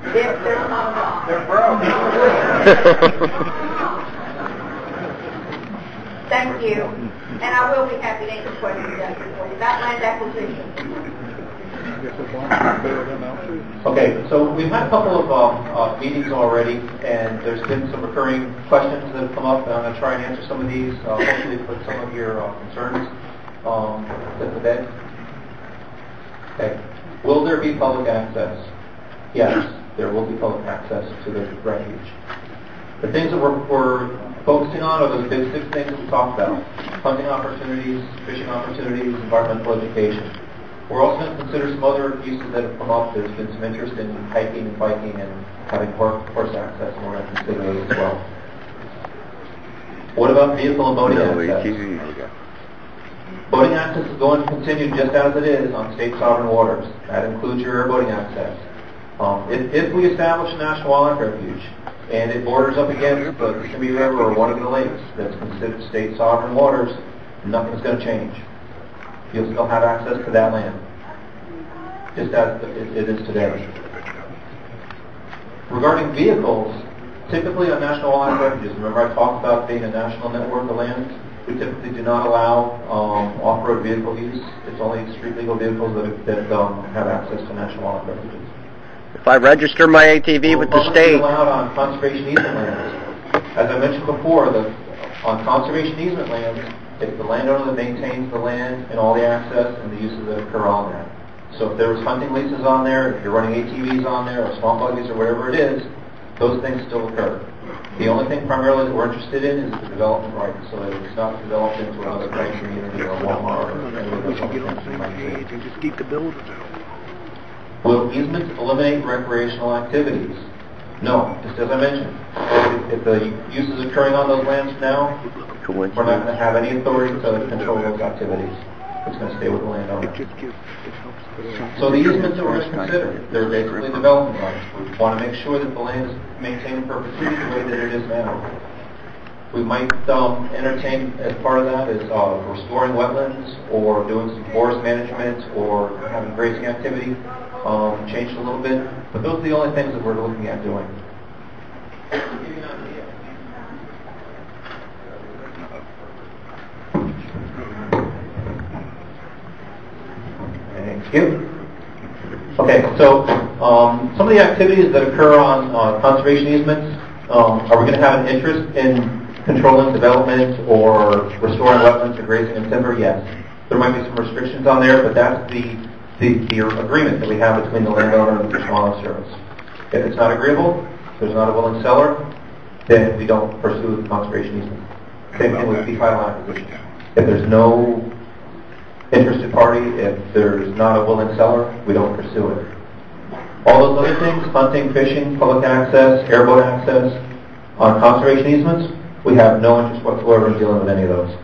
They're broke. Thank you. And I will be happy to answer questions after for you about land acquisition. Okay, so we've had a couple of meetings already, and there's been some recurring questions that have come up, and I'm going to try and answer some of these, hopefully put some of your concerns to bed. Okay. Will there be public access? Yes, there will be public access to the refuge. The things that we're focusing on are those big 6 things that we talked about: hunting opportunities, fishing opportunities, environmental education. We're also going to consider some other uses that have come up. There's been some interest in hiking and biking and having horse access, and we're going to consider those as well. What about vehicle and boating access? Boating access is going to continue just as it is on state sovereign waters. That includes your airboating access. If we establish a national wildlife refuge and it borders up against the Kissimmee River or one of the lakes that's considered state sovereign waters, nothing's going to change. You'll still have access to that land, just as it is today. Regarding vehicles, typically on national wildlife refuges, remember I talked about being a national network of lands? We typically do not allow off-road vehicle use. It's only street legal vehicles that have access to national wildlife refuges. If I register my ATV with the state, allowed on conservation easement lands. As I mentioned before, on conservation easement lands, it's the landowner that maintains the land and all the access and the uses that occur on that. So if there was hunting leases on there, if you're running ATVs on there, or swamp buggies, or whatever it is, those things still occur. The only thing primarily that we're interested in is the development rights, so that it's not developed into another type community or Walmart or anything. Just keep the buildings. Will easements eliminate recreational activities? No, just as I mentioned. If the use is occurring on those lands now, we're not going to have any authority to control those activities. It's going to stay with the landowner. So the easements that we're going to consider, they're basically development rights. We want to make sure that the land is maintained in perpetuity the way that it is now. We might entertain, as part of that, is restoring wetlands or doing some forest management or having grazing activity changed a little bit. But those are the only things that we're looking at doing. Thank you. Okay, so some of the activities that occur on conservation easements, are we going to have an interest in controlling development or restoring wetlands or grazing and timber? Yes. There might be some restrictions on there, but that's the agreement that we have between the landowner and the Fish and Wildlife Service. If it's not agreeable, if there's not a willing seller, then we don't pursue the conservation easement. Same thing with fee title acquisition. If there's no interested party, if there's not a willing seller, we don't pursue it. All those other things, hunting, fishing, public access, airboat access, on conservation easements, we have no interest whatsoever in dealing with any of those.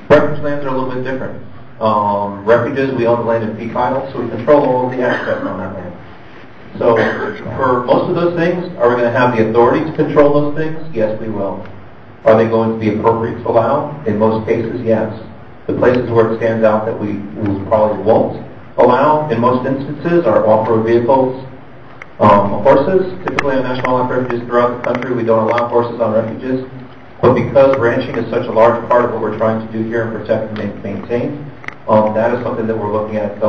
Refuge lands are a little bit different. Refuges, we own the land in fee title, so we control all of the access on that land. So for most of those things, are we going to have the authority to control those things? Yes, we will. Are they going to be appropriate to allow? In most cases, yes. The places where it stands out that we probably won't allow, in most instances, are off-road vehicles. Horses, typically on national wildlife refuges throughout the country, we don't allow horses on refuges. But because ranching is such a large part of what we're trying to do here and protect and maintain, that is something that we're looking at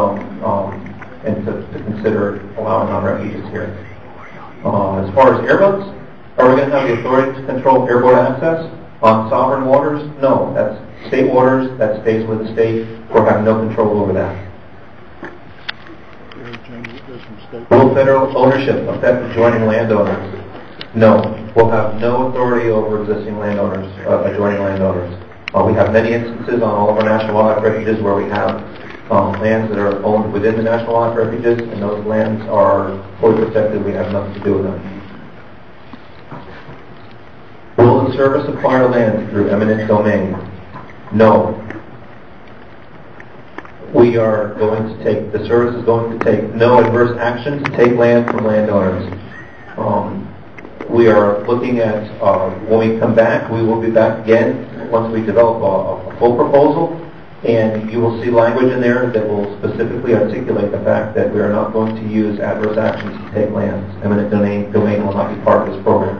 and to consider allowing on refuges here. As far as airboats, are we going to have the authority to control airboat access on sovereign waters? No, that's state waters, that stays with the state. We'll have no control over that. Will federal ownership affect adjoining landowners? No, we'll have no authority over existing landowners, adjoining landowners. We have many instances on all of our national wildlife refuges where we have lands that are owned within the national wildlife refuges, and those lands are fully protected. We have nothing to do with them. Will the service acquire land through eminent domain? No. We are going to take, the service is going to take no adverse action to take land from landowners. We are looking at, when we come back, we will be back again once we develop a full proposal And you will see language in there that will specifically articulate the fact that we are not going to use adverse actions to take lands. Eminent domain will not be part of this program.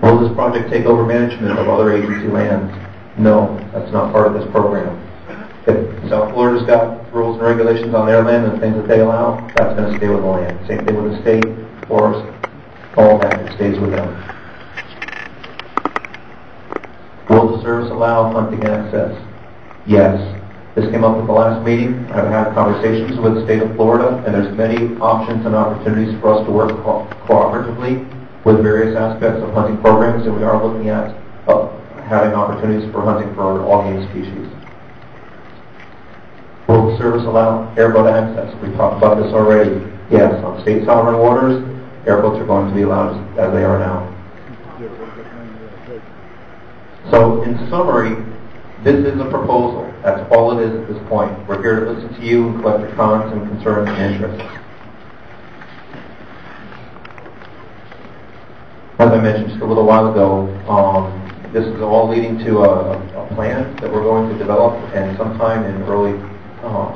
Will this project take over management of other agency lands? No, that's not part of this program. If South Florida's got rules and regulations on their land and things that they allow, that's going to stay with the land. Same thing with the state, forest, all that, it stays with them. Will the service allow hunting access? Yes. This came up at the last meeting. I've had conversations with the state of Florida, and there's many options and opportunities for us to work cooperatively with various aspects of hunting programs, and we are looking at having opportunities for hunting for all game species. Will the service allow airboat access? We talked about this already. Yes, on state sovereign waters, airboats are going to be allowed as they are now. So, in summary, this is a proposal. That's all it is at this point. We're here to listen to you and collect your comments and concerns and interests. As I mentioned just a little while ago, this is all leading to a plan that we're going to develop, and sometime in early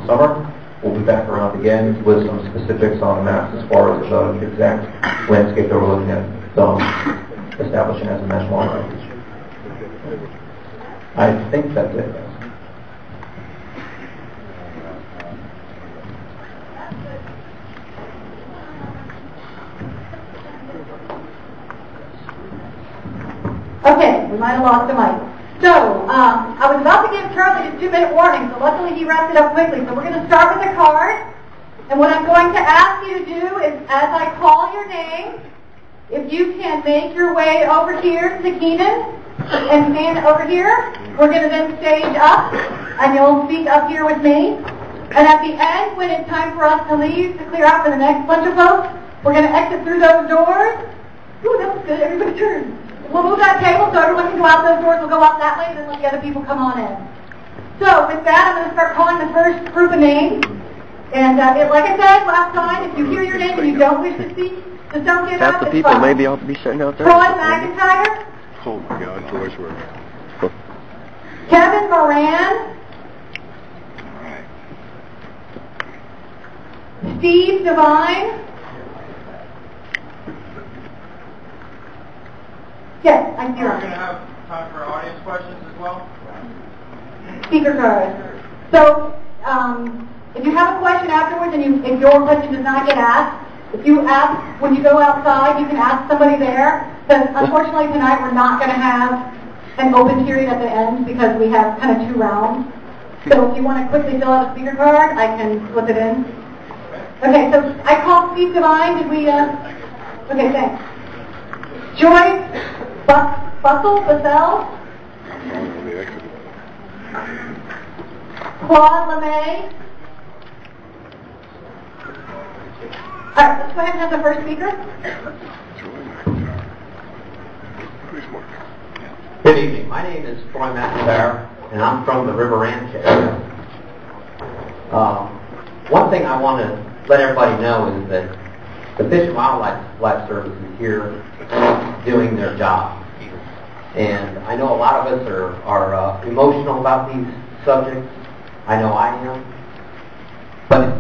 summer, we'll be back around again with some specifics on the maps as far as the exact landscape that we're looking at establishing as a national wildlife. I think that's it. Okay, we might have lost the mic. So, I was about to give Charlie a 2-minute warning, so luckily he wrapped it up quickly. So we're going to start with a card. And what I'm going to ask you to do is, as I call your name, if you can make your way over here to Keenan and stand over here, we're going to then stage up, and you'll speak up here with me. And at the end, when it's time for us to leave, to clear out for the next bunch of folks, we're going to exit through those doors. Ooh, that was good. Everybody turn. We'll move that table so everyone can go out those doors. We'll go out that way and then let the other people come on in. So with that, I'm going to start calling the first group of names. And like I said last time, if you hear your name and you don't wish to speak, just don't get up. Half the people maybe ought to be sitting out there. Troy McIntyre. Oh my God, Troy's work. Kevin Moran. Steve Devine. Yes, I'm here. We're going to have time for audience questions as well. Speaker card. So, if you have a question afterwards and if your question does not get asked, if you ask when you go outside, you can ask somebody there. Because unfortunately tonight we're not going to have an open period at the end because we have kind of 2 rounds. So if you want to quickly fill out a speaker card, I can slip it in. Okay, so I called Steve Devine. Did we? Okay, thanks. Joyce Bussell. Claude LeMay. All right, let's go ahead and have the first speaker. Good evening. My name is Troy McIntyre, and I'm from the River Ranch area. One thing I want to let everybody know is that the Fish and Wildlife Service is here doing their job. And I know a lot of us are emotional about these subjects. I know I am. But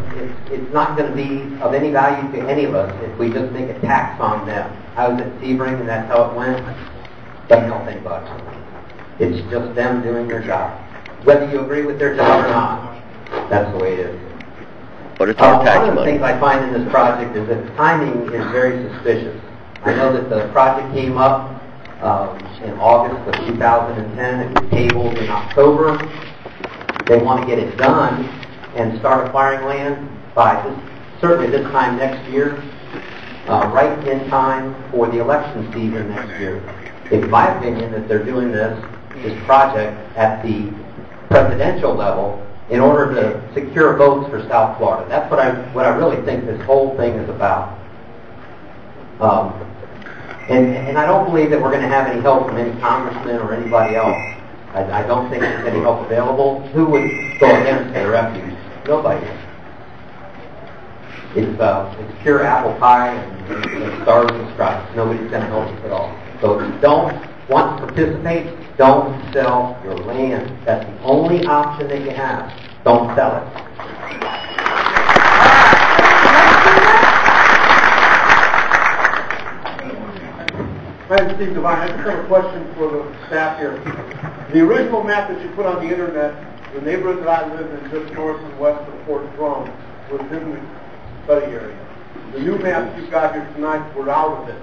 it's not going to be of any value to any of us if we just make a tax on them. I was at Sebring and that's how it went. Doesn't help anybody. It's just them doing their job. Whether you agree with their job or not, that's the way it is. But it's our tax one of the money. things I find in this project is that the timing is very suspicious. I know that the project came up in August of 2010. It was tabled in October. They want to get it done and start acquiring land by certainly this time next year, right in time for the election season next year. It's my opinion that they're doing this project at the presidential level in order to secure votes for South Florida. That's what I really think this whole thing is about. And I don't believe that we're going to have any help from any congressman or anybody else. I don't think there's any help available. Who would go against a refuge? Nobody. It's pure apple pie and stars and stripes. Nobody's going to help us at all. So don't want to participate, don't sell your land. That's the only option that you have. Don't sell it. Hi, I'm Steve Devine. I just have a question for the staff here. The original map that you put on the internet, the neighborhood that I live in just north and west of Fort Drum was in the study area. The new maps you've got here tonight were out of it.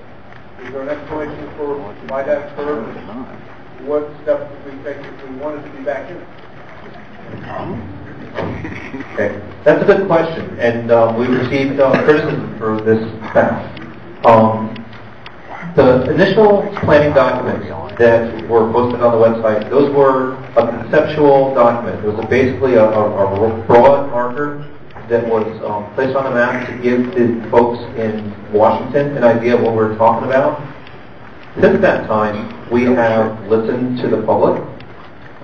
Is there an explanation for why that occurred? What steps did we take if we wanted to be back in it? Okay, that's a good question, and we received criticism for this fact. The initial planning documents that were posted on the website, those were a conceptual document. It was basically a broad marker that was placed on the map to give the folks in Washington an idea of what we were talking about. Since that time, we have listened to the public,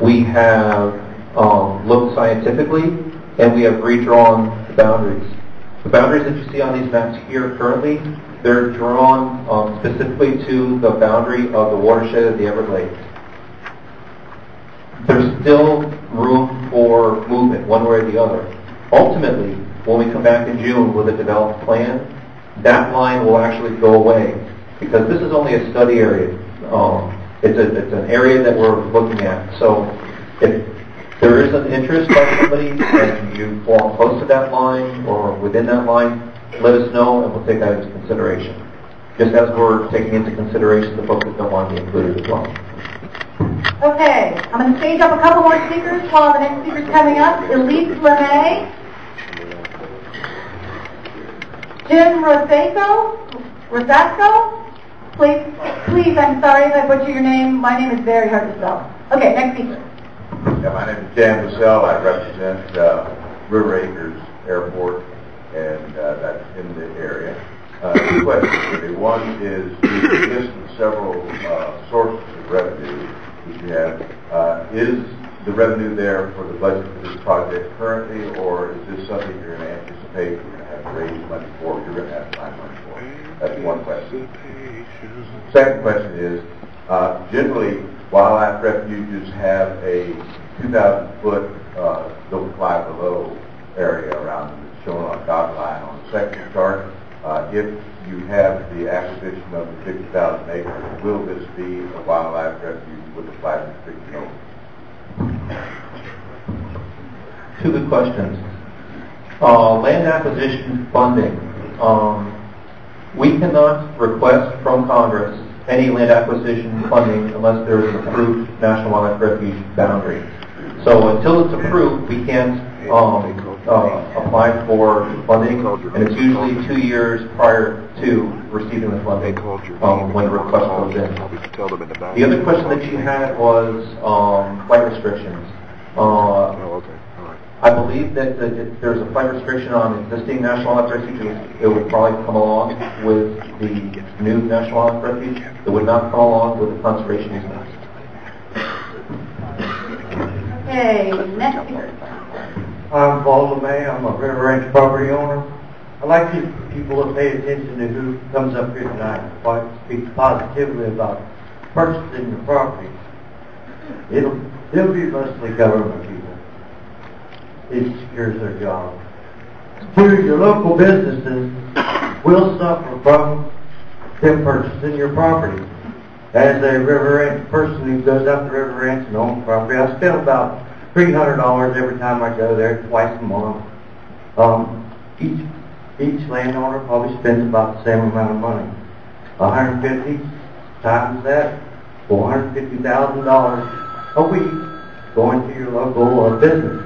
we have looked scientifically, and we have redrawn the boundaries. The boundaries that you see on these maps here currently, they're drawn specifically to the boundary of the watershed of the Everglades. There's still room for movement one way or the other. Ultimately, when we come back in June with a developed plan, that line will actually go away because this is only a study area. It's an area that we're looking at. So if there is an interest by somebody and you fall close to that line or within that line, let us know and we'll take that into consideration. Just as we're taking into consideration the folks that don't want to be included as well. Okay, I'm going to stage up a couple more speakers while the next speaker's coming up. Elise LeMay, Jim Rosasco, please, I'm sorry if I butcher your name. My name is very hard to spell. Okay, next speaker. Yeah, my name is Dan Bussell. I represent River Acres Airport, and that's in the area. Two questions really. One is, you listed several sources of revenue that you have. Is the revenue there for the budget for this project currently, or is this something you're going to anticipate you're going to have to raise money for, you're going to have to find money for? That's one question. Second question is, generally, wildlife refuges have a 2,000-foot don't fly below area around them, shown on dotted line on the second chart. If you have the acquisition of the 50,000 acres, will this be a wildlife refuge with a flight restriction over? Two good questions. Land acquisition funding. We cannot request from Congress any land acquisition funding unless there is an approved National Wildlife Refuge boundary. So until it's approved, we can't apply for funding, and it's usually 2 years prior to receiving the funding when the request goes in. The other question that you had was flight restrictions. I believe that if there's a flight restriction on existing National Wildlife Refuge, it would probably come along with the new National Wildlife Refuge. It would not come along with the conservation easement. Okay, next speaker. I'm Paul LeMay. I'm a River Ranch property owner. I'd like you people to pay attention to who comes up here tonight and speak positively about purchasing the property. It'll be mostly government people. It secures their job. Two, your local businesses will suffer from them purchasing your property. As a River Ranch person who goes up to River Ranch and owns property, I spend about $300 every time I go there, twice a month. Each landowner probably spends about the same amount of money. 150 times that, $450,000 a week going to your local businesses.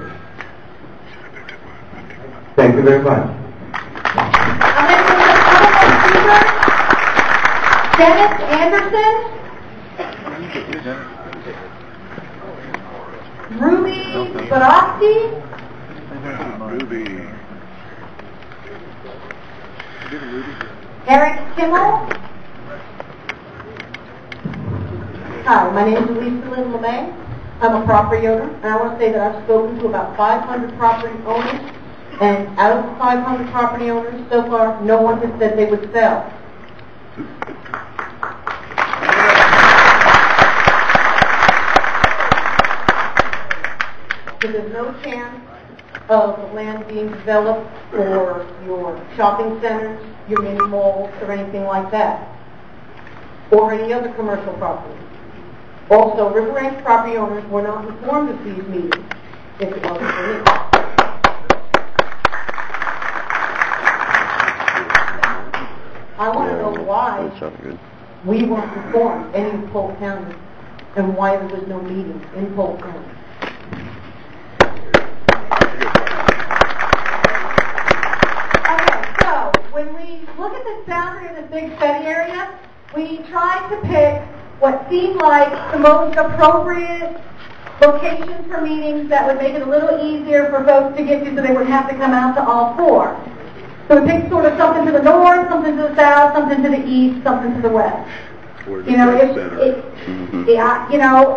Thank you very much. I'm going to put a couple more speakers. Dennis Anderson, Ruby Barofsky, Eric Kimmel. Hi, my name is Elise LeMay. I'm a property owner, and I want to say that I've spoken to about 500 property owners, and out of the 500 property owners so far, no one has said they would sell. that there's no chance of the land being developed for your shopping centers, your mini malls, or anything like that, or any other commercial property. Also, River Ranch property owners were not informed of these meetings, if it wasn't for me. I want to know why we weren't informed, any of Polk County, and why there was no meeting in Polk County. Okay, so when we look at this boundary of this big study area, we tried to pick what seemed like the most appropriate locations for meetings that would make it a little easier for folks to get to so they wouldn't have to come out to all four. So we picked sort of something to the north, something to the south, something to the east, something to the west. You know,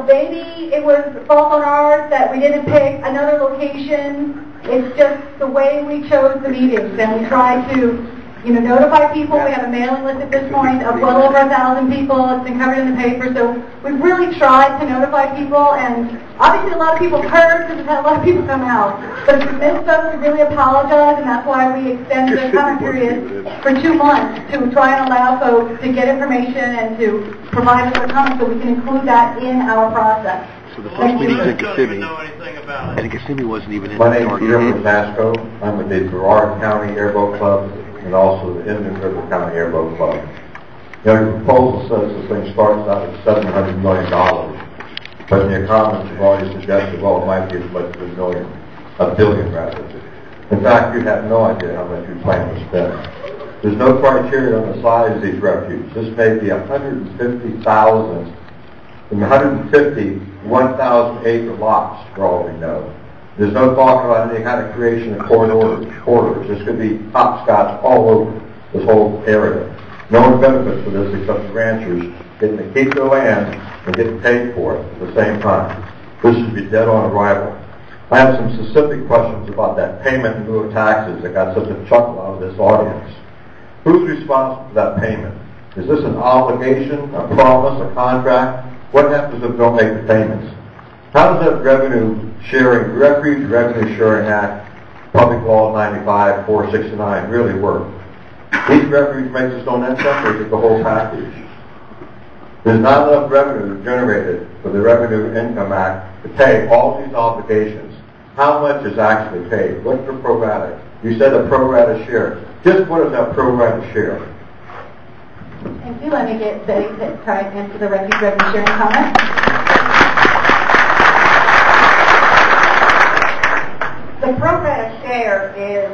maybe it was fault on ours that we didn't pick another location. It's just the way we chose the meetings, and we tried to, notify people. We have a mailing list at this point of well over 1,000 people. It's been covered in the paper, so we've really tried to notify people, and obviously a lot of people heard because we've had a lot of people come out. But if we missed us, we really apologize, and that's why we extended the comment period for 2 months to try and allow folks to get information and to provide us with comments so we can include that in our process. So the first meeting in Kissimmee, and Kissimmee wasn't even in the target. My name is Jim Masco. I'm with the Brevard County Airboat Club and also the Indian River County Airboat Club. Your proposal says this thing starts out at $700 million, but in your comments you've already suggested, well, it might be as much as $1 billion rather. In fact, you have no idea how much you plan to spend. There's no criteria on the size of these refuges. This may be 150,000, 1,000 acre lots, for all we know. There's no talk about any kind of creation of corridors. This could be hopscotch all over this whole area. No one benefits from this except the ranchers getting to keep their land and getting paid for it at the same time. This should be dead on arrival. I have some specific questions about that payment in lieu of taxes that got such a chuckle out of this audience. Who's responsible for that payment? Is this an obligation, a promise, a contract? What happens if we don't make the payments? How does that Refuge Revenue Sharing Act, Public Law 95-469 really work? Each refuge makes its own income, or is it the whole package? There's not enough revenue generated for the Revenue Income Act to pay all these obligations. How much is actually paid? What's the pro rata? You said a pro rata share. Just what is that pro rata share? Thank you. Let me get Betty to try and answer the Refuge Revenue Sharing comment. The pro rata share is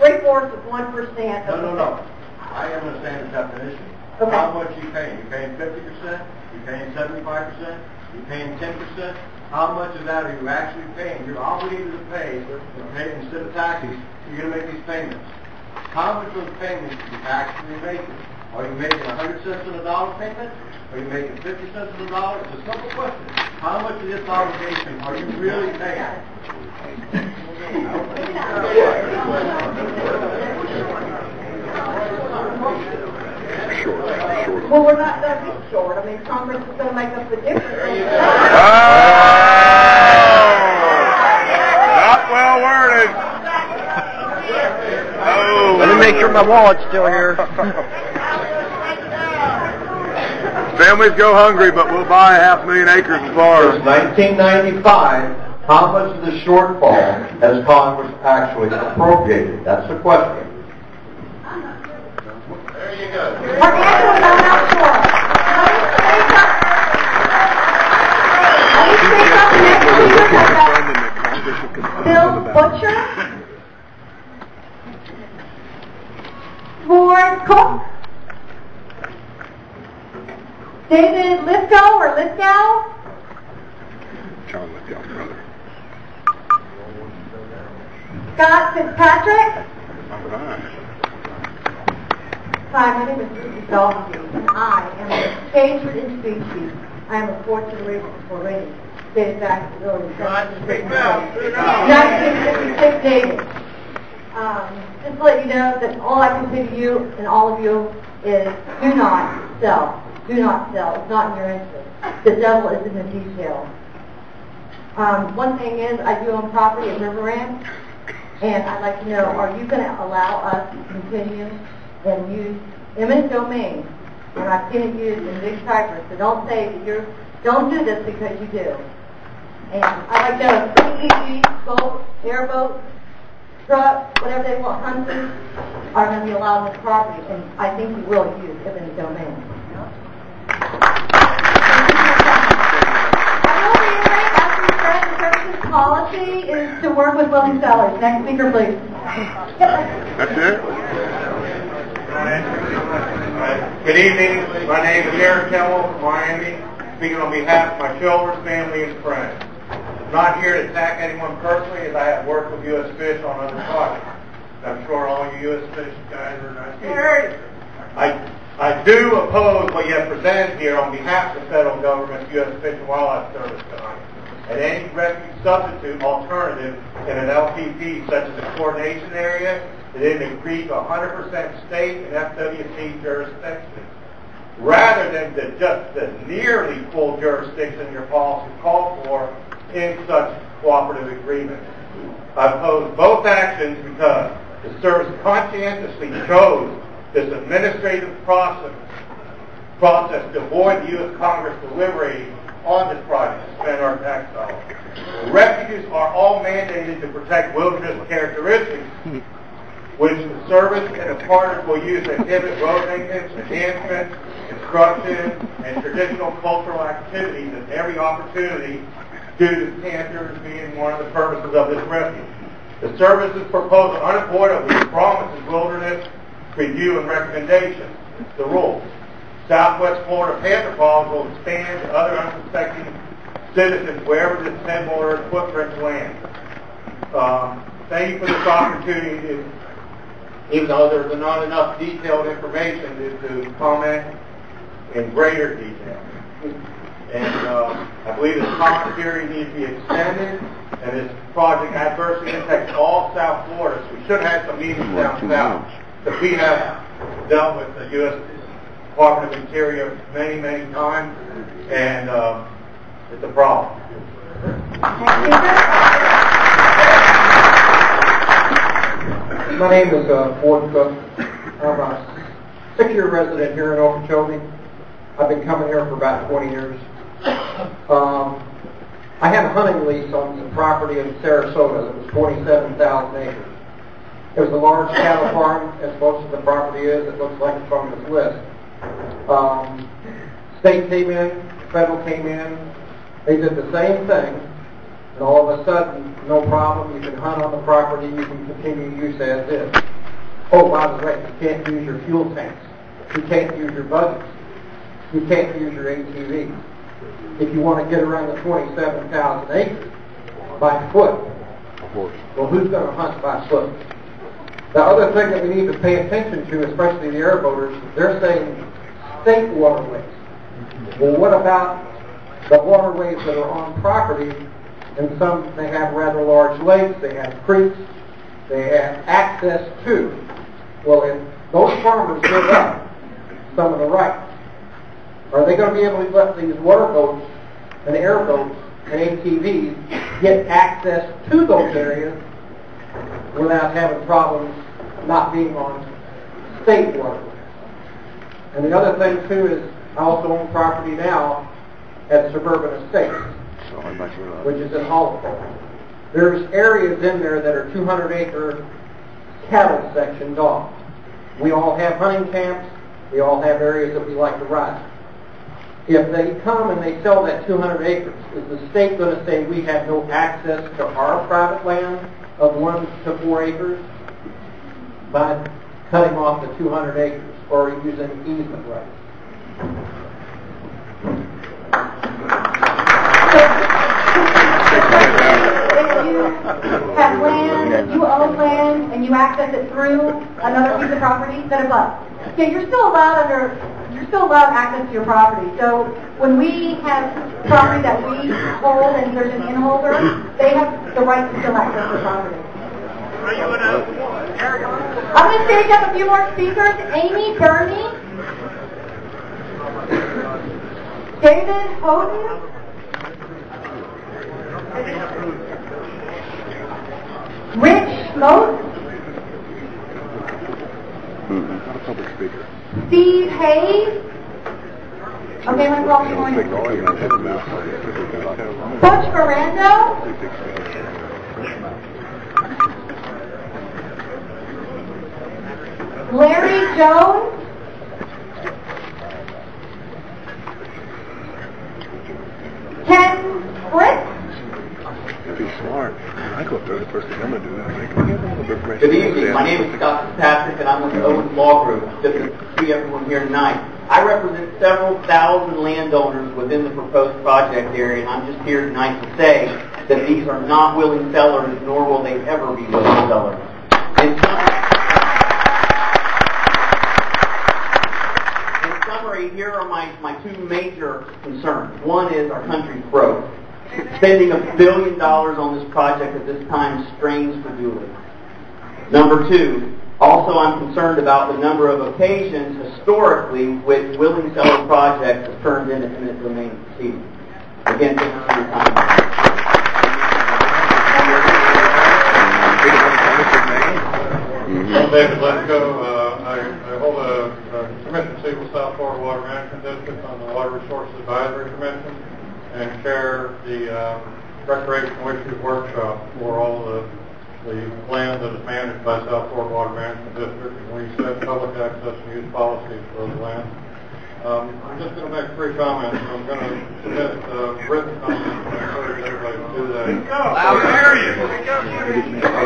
3/4 of 1% of No. I understand the definition. Okay. How much are you paying? You paying 50%? You paying 75%? You paying 10%? How much of that are you actually paying? You're obligated to pay instead of taxes. You're going to make these payments. How much of those payments are you actually making? Are you making 100 cents on a dollar payment? Are you making 50 cents on a dollar? It's a simple question. How much of this obligation are you really paying? Well, we're not going to be short. I mean, Congress is going to make up the difference. Not well worded. Oh. Let me make sure my wallet's still here. Families go hungry, but we'll buy 500,000 acres of farms. Since 1995, how much of the shortfall has Congress actually appropriated? That's the question. There you go. Our answer was I'm not sure. Bill Butcher? Ford Cook? David Lithgow or Lithgow? John Lithgow's brother. Scott Fitzpatrick? All right. Hi, my name is Susie Dawson, and I am a endangered in species. I am a fourth generation Floridian, dated back to the early 1956 dated. Just to let you know that all I can say to you and all of you is do not sell. Do not sell. It's not in your interest. The devil is in the details. One thing is, I do own property at River Ranch, and I'd like to know, are you going to allow us to continue and use eminent domain on our tenant use in big typers? So don't say that don't do this because you do. And I'd like to know if ATVs, boats, airboats, trucks, whatever they want, hunters, are going to be allowed on this property, and I think you will use eminent domain. The services policy is to work with willing sellers. Next speaker, please. That's it? Good evening. My name is Eric Kellel from Miami, speaking on behalf of my children, family, and friends. I'm not here to attack anyone personally, as I have worked with U.S. Fish on other projects. I'm sure all you U.S. Fish guys are nice people. I do oppose what you have presented here on behalf of the federal government, U.S. Fish and Wildlife Service tonight. And any refuge substitute alternative in an LPP, such as a coordination area, that it increase 100% state and FWC jurisdiction, rather than just the nearly full jurisdiction your policy calls for in such cooperative agreements. I oppose both actions because the service conscientiously chose this administrative process to avoid the U.S. Congress deliberating on this project to spend our tax dollars. The refuges are all mandated to protect wilderness characteristics, which the service and the partners will use to inhibit road maintenance, enhancement, construction, and traditional cultural activities at every opportunity, due to cantors being one of the purposes of this refuge. The service's proposal unavoidably promises wilderness review and recommendations. It's the rule. Southwest Florida panther calls will expand to other unsuspecting citizens wherever this similar footprints land. Thank you for this opportunity, even though there's not enough detailed information to comment in greater detail. And I believe this comment period needs to be extended, and this project adversely impacts all South Florida. So we should have some meetings down south, because we have dealt with the U.S. Department of Interior many, many times, and it's a problem. My name is Ford Cook. I'm a 6-year resident here in Okeechobee. I've been coming here for about 20 years. I had a hunting lease on some property in Sarasota that was 27,000 acres. It was a large cattle farm, as most of the property is. It looks like it's on this list. State came in, federal came in. They did the same thing, and all of a sudden, no problem. You can hunt on the property. You can continue use as is. Oh, by the way, you can't use your fuel tanks. You can't use your buggies. You can't use your ATVs. If you want to get around the 27,000 acres by foot, well, who's going to hunt by foot? The other thing that we need to pay attention to, especially the airboaters, they're saying state waterways. Well, what about the waterways that are on property? And some, they have rather large lakes, they have creeks, they have access to. Well, if those farmers give up some of the rights, are they going to be able to let these water boats and airboats and ATVs get access to those areas without having problems not being on state waterways? And the other thing, too, is I also own property now at Suburban Estates, which is in Hollywood. There's areas in there that are 200-acre cattle sections off. We all have hunting camps. We all have areas that we like to ride. If they come and they sell that 200 acres, is the state going to say we have no access to our private land of 1 to 4 acres by cutting off the 200 acres or using easement rights? If you have land, you own land, and you access it through another piece of property, then it's us. Okay, you're still allowed access to your property. So when we have property that we hold and there's an inholder, they have the right to still access the property. I'm going to stage up a few more speakers. Amy Burney, David Houghton, Most? Not a public speaker. Steve Hayes? Okay, I'm going to call you on. Butch Ferrando? Larry Jones? Ken Fritz? Be smart. I go up there, the first thing I'm going to do is make a little bit of Good evening. My name is Scott Fitzpatrick, and I'm with the Owens Law Group. Good to see everyone here tonight. I represent several thousand landowners within the proposed project area, and I'm just here tonight to say that these are not willing sellers, nor will they ever be willing sellers. In summary, here are my two major concerns. One is our country's broke. Spending $1 billion on this project at this time strains credulity. Number two, also I'm concerned about the number of occasions historically which willing seller projects have turned into eminent domain proceedings. Again, thank you for your time. I'm David Lesko. I hold a commission seat with South Florida Water Management District on the Water Resources Advisory Commission, and chair the recreational issues workshop for all the land that is managed by South Florida Water Management District, and we set public access and use policies for those lands. I'm just going to make 3 comments. I'm going to submit written comments, and I encourage everybody to do that. I'm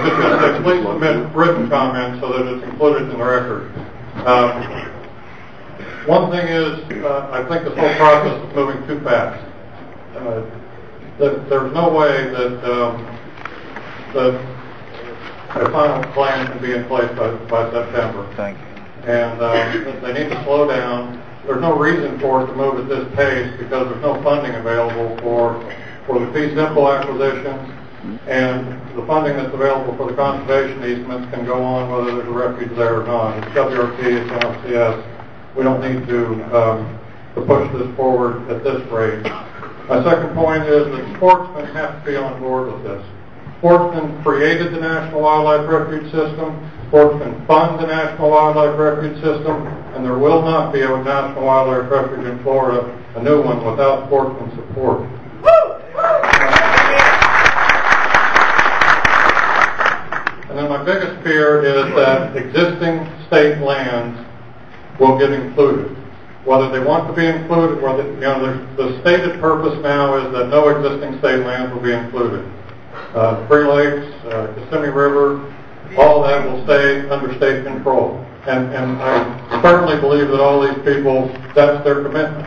just going to say, please submit written comments so that it's included in the record. One thing is, I think this whole process is moving too fast. There's no way that a final plan can be in place by September. Thank you. And they need to slow down. There's no reason for it to move at this pace because there's no funding available for the fee simple acquisitions, and the funding that's available for the conservation easements can go on whether there's a refuge there or not. It's WRP, it's NLCS. We don't need to push this forward at this rate. My second point is that sportsmen have to be on board with this. Sportsmen created the National Wildlife Refuge System. Sportsmen fund the National Wildlife Refuge System, and there will not be a National Wildlife Refuge in Florida, a new one, without sportsmen support. And then my biggest fear is that existing state lands will get included. Whether they want to be included, whether, the stated purpose now is that no existing state lands will be included. Free Lakes, Kissimmee River, all that will stay under state control. And I firmly believe that all these people, that's their commitment.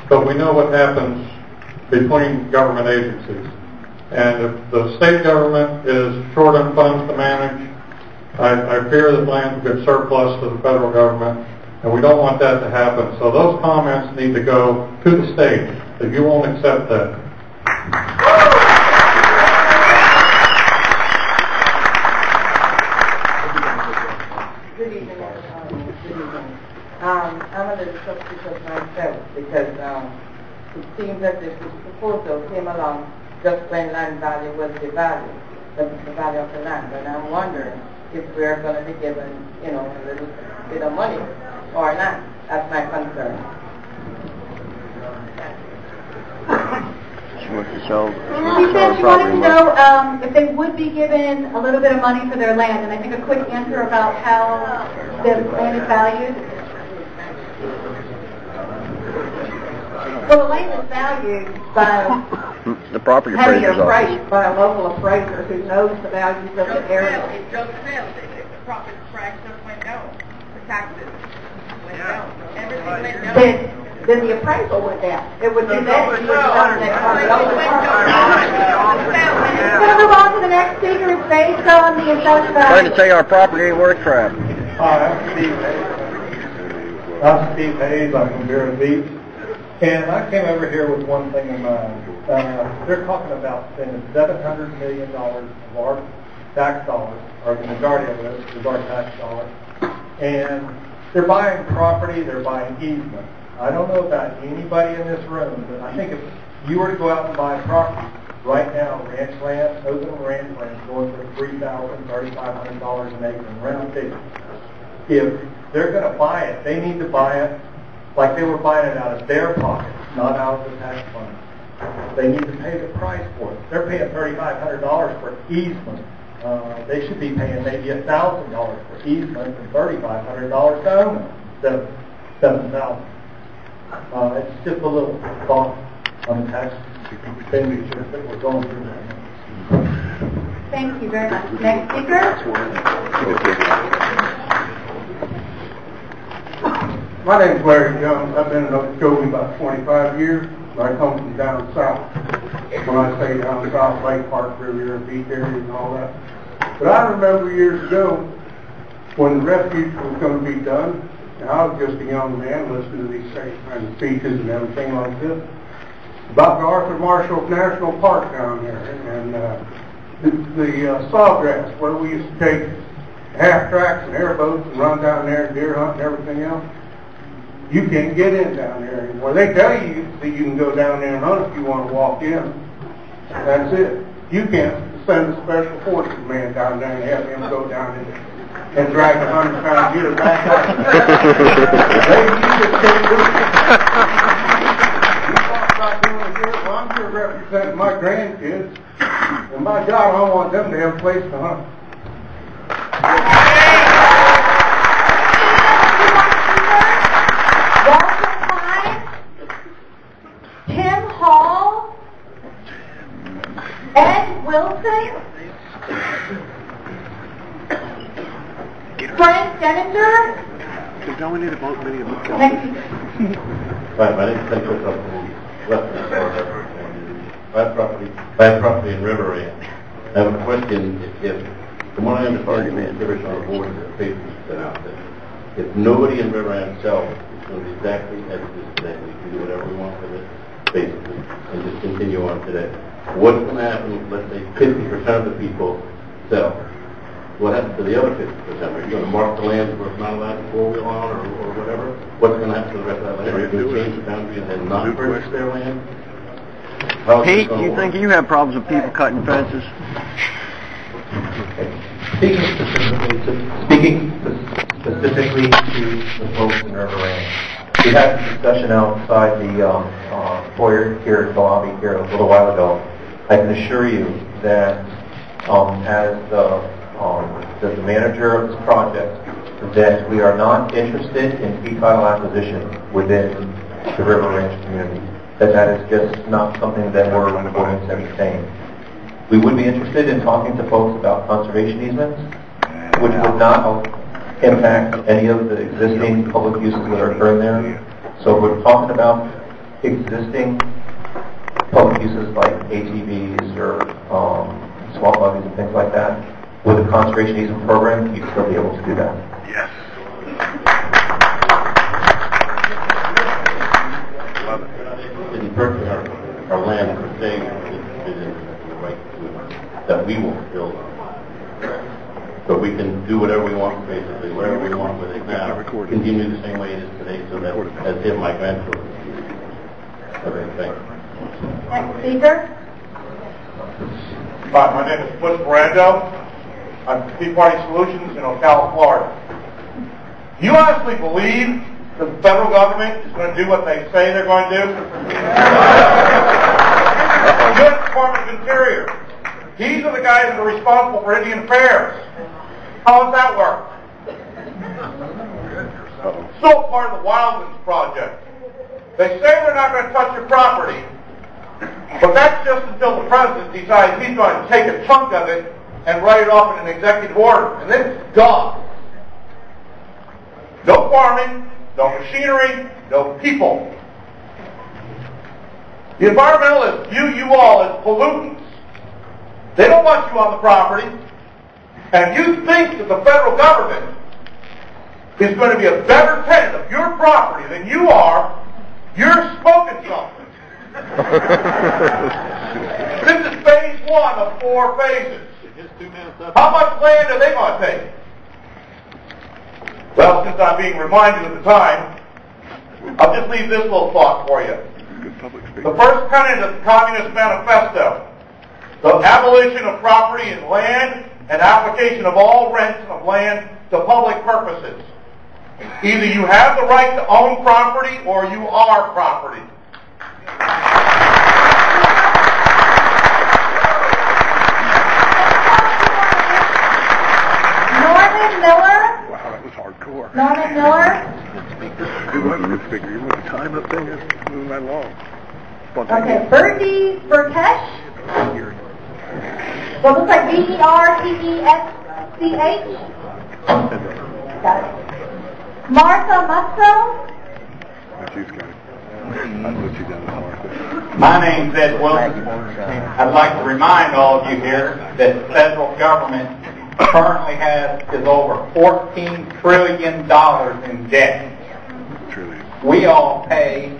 But we know what happens between government agencies. And if the state government is short on funds to manage, I fear that land will get surplus to the federal government. And we don't want that to happen. So those comments need to go to the state, that you won't accept that. Good evening, everyone. Good evening. I'm a little suspicious myself because it seems that this proposal came along just when land value was the value of the land. And I'm wondering if we're going to be given, a little bit of money or not. That's my concern. She said she wanted to know if they would be given a little bit of money for their land, and I think a quick answer about how the land is valued. Well, the land is valued by the property having appraiser's it appraised office. by a local appraiser who knows the values of the area. It just fell. The property price just went down. The taxes went down. Everything went down. Then the appraisal went down. It would do that. We're going to move on to the next speaker. It's based on the assessed value. Trying to tell you our property ain't worth crap. Hi, I'm Steve Hayes. I'm from Vero Beach. And I came over here with one thing in mind. They're talking about spending $700 million of our tax dollars, or the majority of it is our tax dollars. And they're buying property, they're buying easement. I don't know about anybody in this room, but I think if you were to go out and buy property, Right now, ranch land, open ranch land is going for $3,000, $3,500 an acre in rental fee. If they're going to buy it, they need to buy it like they were buying it out of their pockets, not out of the tax fund. They need to pay the price for it. They're paying $3,500 for easement. They should be paying maybe $1,000 for easement and $3,500 to own it instead of $7,000. It's just a little thought on the tax expenditures that we're going through right now. Thank you very much. Next speaker. My name's Larry Jones. I've been in Okeechobee about 25 years. I come from down south. When I say down south, Lake Park, Riviera Beach area and all that. But I remember years ago when the refuge was going to be done, and I was just a young man listening to these same kind of speeches and everything like this, about the Arthur Marshall National Park down there, and the sawgrass, where we used to take half tracks and airboats and run down there and deer hunt and everything else. You can't get in down there anymore. They tell you that you can go down there and hunt if you want to walk in. That's it. You can't send a special forces man down there and have him go down and drag a 100-pound deer back out. You just can't do it. You talk about doing it here. Well, I'm here representing my grandkids, and my God, I want them to have a place to hunt. Walter Pine, Tim Hall, Ed Wilson, Frank Denninger. Don't we need a vote many of them? Hi, my name is Frank from Western property in River Ranch. I have a question. If from what I understand, the division on the board that papers sent out there, if nobody in River Ranch sells, it's going to be exactly as it is today. We can do whatever we want with it, basically, and just continue on today. What's going to happen if, let's say, 50% of the people sell? What happens to the other 50%? Are you going to mark the land where it's not allowed to four-wheel on or whatever? What's going to happen to the rest of that land? Are you going to change the boundary and then not purchase their land? Pete, do you think you have problems with people cutting fences? Speaking specifically to the folks in River Ranch, we had a discussion outside the foyer here at the lobby here a little while ago. I can assure you that as the manager of this project, that we are not interested in fee title acquisition within the River Ranch community. That is just not something that we're going to entertain. We would be interested in talking to folks about conservation easements, which would not impact any of the existing public uses that are occurring there. So we're talking about existing public uses like ATVs or swamp buggies and things like that. With a conservation easement program, you'd still be able to do that. Yes. Love it. Didn't purchase our land per se, is in the right that we will build on. So we can do whatever we want, basically, wherever we want with it now. Continue the same way it is today, so that as if my grandchildren. Okay, thanks. Next speaker. Hi, my name is Butch Brando. I'm Tea Party Solutions in Ocala, Florida. Do you honestly believe that the federal government is going to do what they say they're going to do? The U.S. Department of Interior. These are the guys that are responsible for Indian Affairs. How does that work? Still part of the Wildlands Project. They say they're not going to touch your property, but that's just until the president decides he's going to take a chunk of it and write it off in an executive order, and then it's gone. No farming, no machinery, no people. The environmentalists view you all as pollutants. They don't want you on the property. And if you think that the federal government is going to be a better tenant of your property than you are, you're smoking something. This is phase 1 of 4 phases. How much land are they going to take? Well, since I'm being reminded of the time, I'll just leave this little thought for you. The first tenet of the Communist Manifesto the abolition of property in land and application of all rents of land to public purposes. Either you have the right to own property or you are property. Norman Miller? Wow, that was hardcore. Norman Miller? It wasn't this figure. You want the time up thing? It's moving right along. Okay, Bertie Burkesh? Well, it looks like B-E-R-T-E-S-C-H. Got it. Martha Musto? She's got it. I'll put you down to Martha. My name's Ed Wilson. I'd like to remind all of you here that the federal government currently is over $14 trillion in debt. We all pay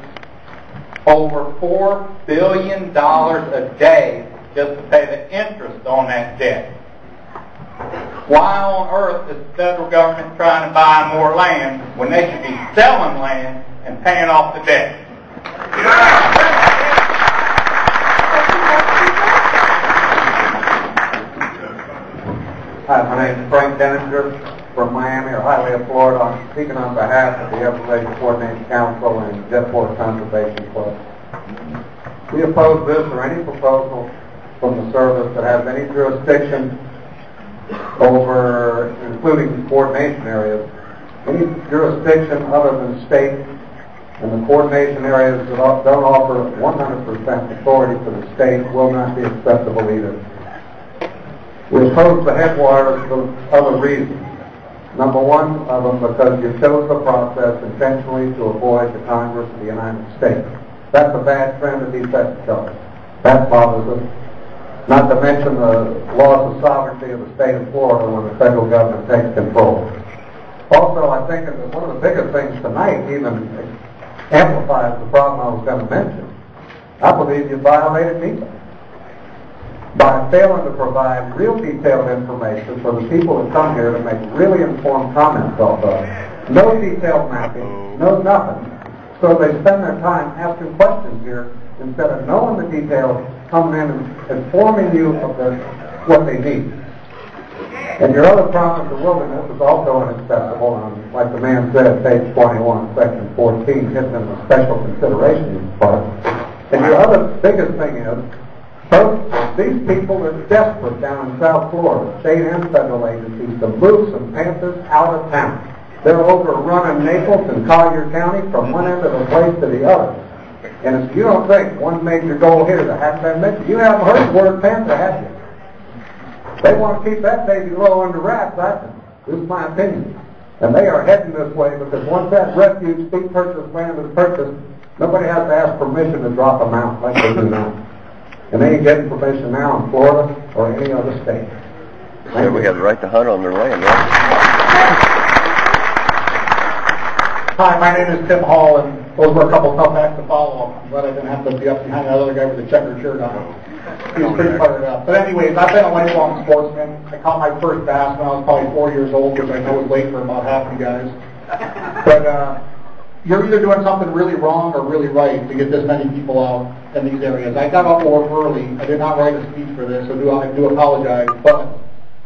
over $4 billion a day just to pay the interest on that debt. Why on earth is the federal government trying to buy more land when they should be selling land and paying off the debt? Hi, my name is Frank Denninger from Miami or Hialeah, Florida. I'm speaking on behalf of the Everglades Coordinating Council and Jetport Conservation Club. We oppose this or any proposal from the service that has any jurisdiction over, including coordination areas, any jurisdiction other than state, and the coordination areas that don't offer 100% authority for the state will not be acceptable either. We oppose the headwaters for other reasons. Number one of them, because you chose the process intentionally to avoid the Congress of the United States. That's a bad trend to be set to charge. That bothers us. Not to mention the loss of sovereignty of the state of Florida when the federal government takes control. Also, I think that one of the biggest things tonight even amplifies the problem I was going to mention. I believe you violated NEPA by failing to provide real detailed information for the people that come here to make really informed comments off of. No detailed mapping, no nothing. So they spend their time asking questions here instead of knowing the details, coming in and informing you of what they need. And your other promise of wilderness is also unacceptable, and like the man said, page 21, section 14, hitting in the special considerations part. And your other biggest thing is, folks, these people are desperate down in South Florida, state and federal agencies, to move some Panthers out of town. They're overrunning Naples and Collier County from one end of the place to the other. And if you don't think one major goal here that hasn't been mentioned, you haven't heard the word Panther, have you? They want to keep that baby low under wraps, I think. This is my opinion. And they are heading this way because once that refuge fee purchase land is purchased, nobody has to ask permission to drop them out like they do now. And they ain't getting permission now in Florida or any other state. So we have the right to hunt on their land, right? Hi, my name is Tim Hall, and those were a couple tough acts to follow. I'm glad I didn't have to be up behind that other guy with the checkered shirt on. He was pretty fired up. But anyways, I've been a lifelong sportsman. I caught my first bass when I was probably 4 years old, which I know is late for about half of you guys. But you're either doing something really wrong or really right to get this many people out in these areas. I got off work early. I did not write a speech for this, so I do apologize. But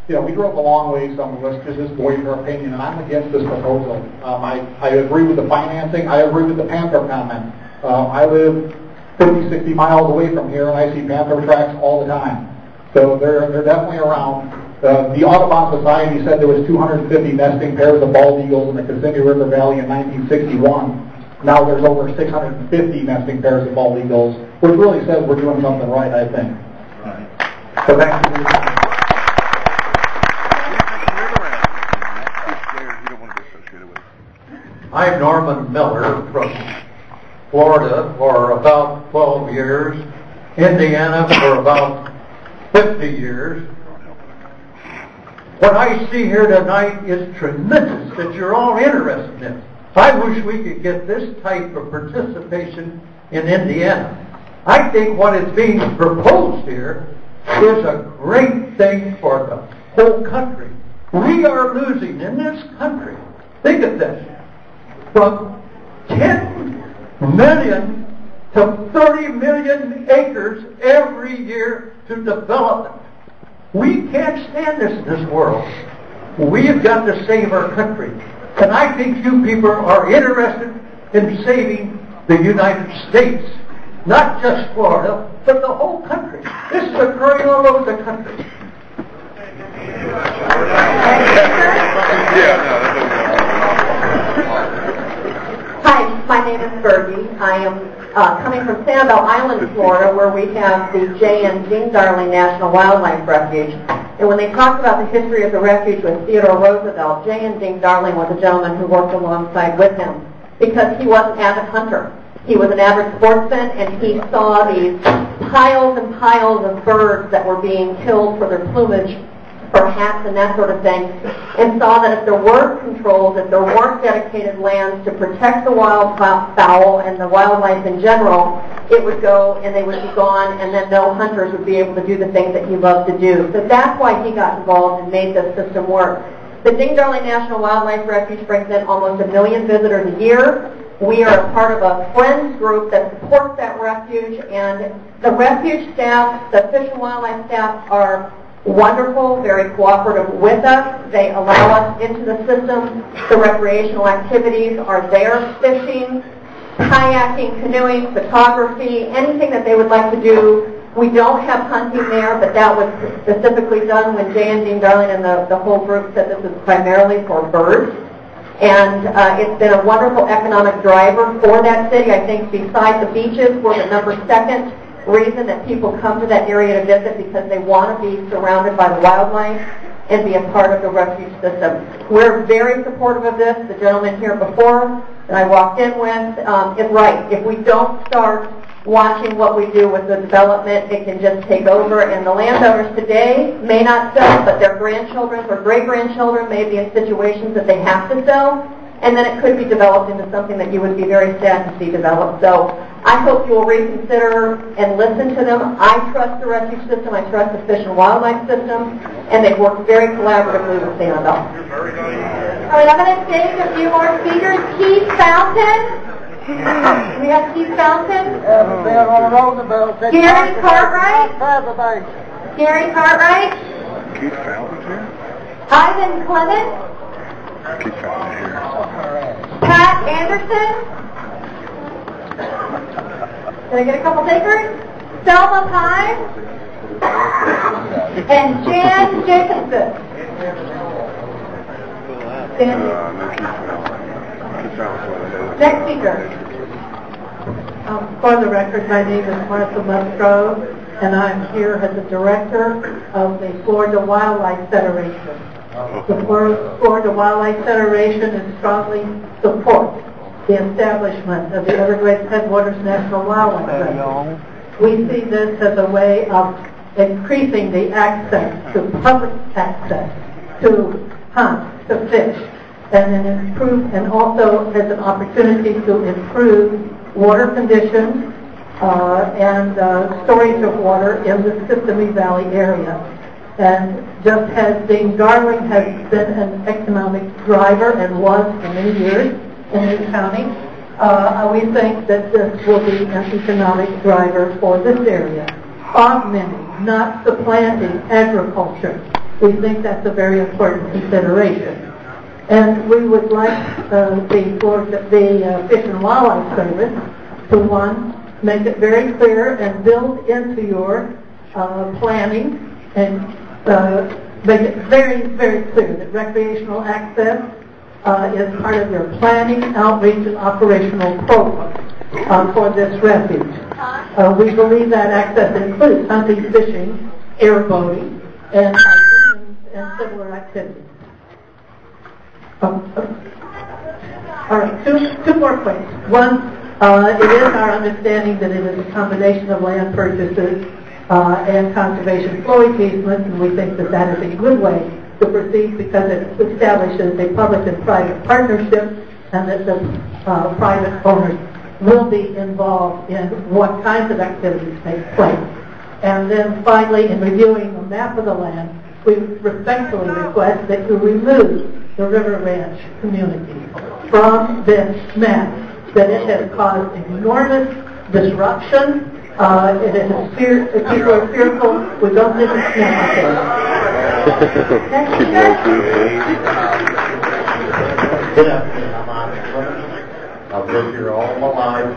you know, we drove a long way, some of us, just voice our opinion, and I'm against this proposal. I agree with the financing. I agree with the Panther comment. I live 50, 60 miles away from here, and I see Panther tracks all the time. So they're definitely around. The Audubon Society said there was 250 nesting pairs of bald eagles in the Kissimmee River Valley in 1961. Now there's over 650 nesting pairs of bald eagles, which really says we're doing something right, I think. So thank you. I'm Norman Miller from Florida for about 12 years, Indiana for about 50 years. What I see here tonight is tremendous that you're all interested in it. I wish we could get this type of participation in Indiana. I think what is being proposed here is a great thing for the whole country. We are losing in this country, think of this, from 10 million to 30 million acres every year to development. We can't stand this in this world. We've got to save our country. And I think you people are interested in saving the United States. Not just Florida, but the whole country. This is occurring all over the country. Hi, my name is Bergie. I am coming from Sanibel Island, Florida, where we have the J.N. Ding Darling National Wildlife Refuge. And when they talked about the history of the refuge with Theodore Roosevelt, J.N. Ding Darling was a gentleman who worked alongside with him because he was an avid hunter. He was an avid sportsman, and he saw these piles and piles of birds that were being killed for their plumage, for hats and that sort of thing, and saw that if there weren't controls, if there weren't dedicated lands to protect the wildfowl and the wildlife in general, it would go and they would be gone, and then no hunters would be able to do the things that he loved to do. So that's why he got involved and made this system work. The Ding Darling National Wildlife Refuge brings in almost 1 million visitors a year. We are a part of a friends group that supports that refuge, and the refuge staff, the Fish and Wildlife staff, are wonderful, very cooperative with us. They allow us into the system. The recreational activities are there: fishing, kayaking, canoeing, photography, anything that they would like to do. We don't have hunting there, but that was specifically done when J.N. Ding Darling and the whole group said this is primarily for birds. And it's been a wonderful economic driver for that city. I think besides the beaches, we're the #2 reason that people come to that area to visit, because they want to be surrounded by the wildlife and be a part of the refuge system. We're very supportive of this. The gentleman here before that I walked in with is right. If we don't start watching what we do with the development, it can just take over, and the landowners today may not sell, but their grandchildren or great-grandchildren may be in situations that they have to sell, and then it could be developed into something that you would be very sad to see developed. So I hope you will reconsider and listen to them. I trust the refuge system. I trust the Fish and Wildlife system, and they've worked very collaboratively with Sanibel. All right, I'm going to take a few more speakers. Keith Fountain. We have Keith Fountain. Gary Cartwright. Gary Cartwright. Keith Fountain here? Ivan Clement. Keith Fountain here. Pat Anderson. Can I get a couple takers? Selma Pine. And Jan Jacobson. Next speaker. For the record, my name is Martha Musgrove, and I'm here as the director of the Florida Wildlife Federation. The Florida Wildlife Federation strongly supports the establishment of the Everglades Headwaters National Wildlife Refuge. We see this as a way of increasing the access to public access to hunt, to fish, and also as an opportunity to improve water conditions and storage of water in the Kissimmee Valley area. And just as Ding Darling has been an economic driver and was for many years in this county, we think that this will be an economic driver for this area, augmenting, not supplanting agriculture. We think that's a very important consideration. And we would like the Fish and Wildlife Service to, one, make it very clear and build into your planning and make it very, very clear that recreational access is part of your planning, outreach, and operational program for this refuge. We believe that access includes hunting, fishing, airboating, and hiking and similar activities. All right, two more points. One, it is our understanding that it is a combination of land purchases and conservation flowage easements, and we think that that is a good way to proceed because it establishes a public and private partnership, and that the private owners will be involved in what kinds of activities take place. And then finally, in reviewing the map of the land, we respectfully request that you remove the River Ranch community from this map, that it has caused enormous disruption If people are fearful, we don't think it's necessary. Good afternoon, I'm Isaac Clemens. I've lived here all my life,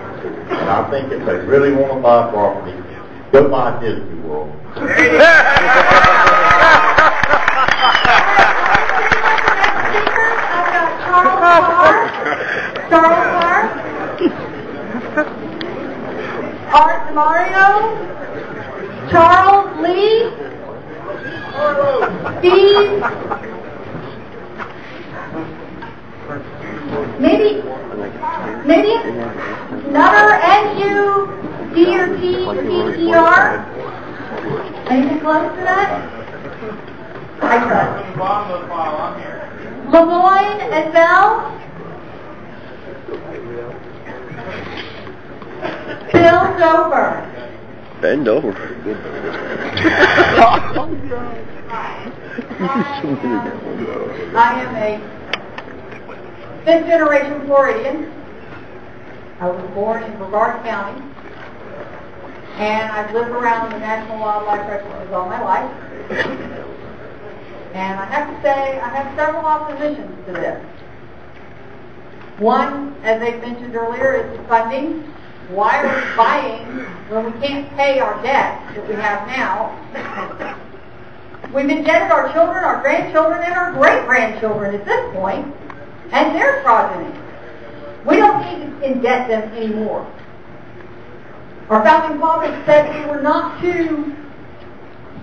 and I think if they really want to buy property, go buy Disney World. Charles Carr, Art Mario, Charles Lee, Steve, maybe Nutter, N-U-D-R-T-T-E-R. Anything close to that? I trust. Lemoyne and Bell. Bill Dover. Bend over. I am a fifth-generation Floridian. I was born in Brevard County, and I've lived around the National Wildlife Refuges all my life. And I have to say, I have several oppositions to this. One, as they mentioned earlier, is the funding. Why are we buying when we can't pay our debt that we have now? We've indebted our children, our grandchildren, and our great-grandchildren at this point, and their progeny. We don't need to indebt them anymore. Our founding fathers said we were not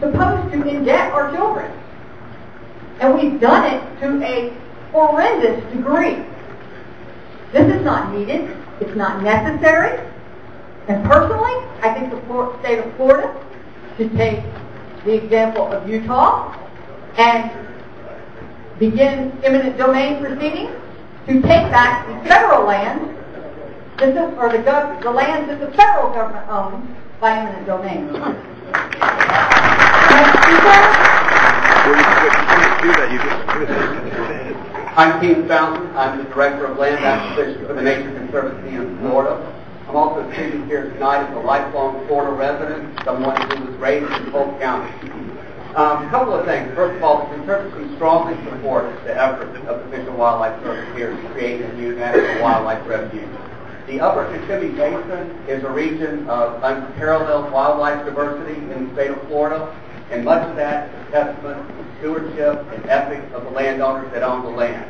supposed to indebt our children. And we've done it to a horrendous degree. This is not needed. It's not necessary. And personally, I think the state of Florida should take the example of Utah and begin eminent domain proceedings to take back the federal land, the lands that the federal government owns by eminent domain. I'm Keith Fountain. I'm the Director of Land Acquisition for the Nature Conservancy in Florida. I'm also sitting here tonight as a lifelong Florida resident, someone who was raised in Polk County. A couple of things. First of all, the Conservancy strongly supports the efforts of the Fish and Wildlife Service here to create a new national wildlife refuge. The Upper Kissimmee Basin is a region of unparalleled wildlife diversity in the state of Florida, and much of that is a testament to the stewardship and ethics of the landowners that own the land.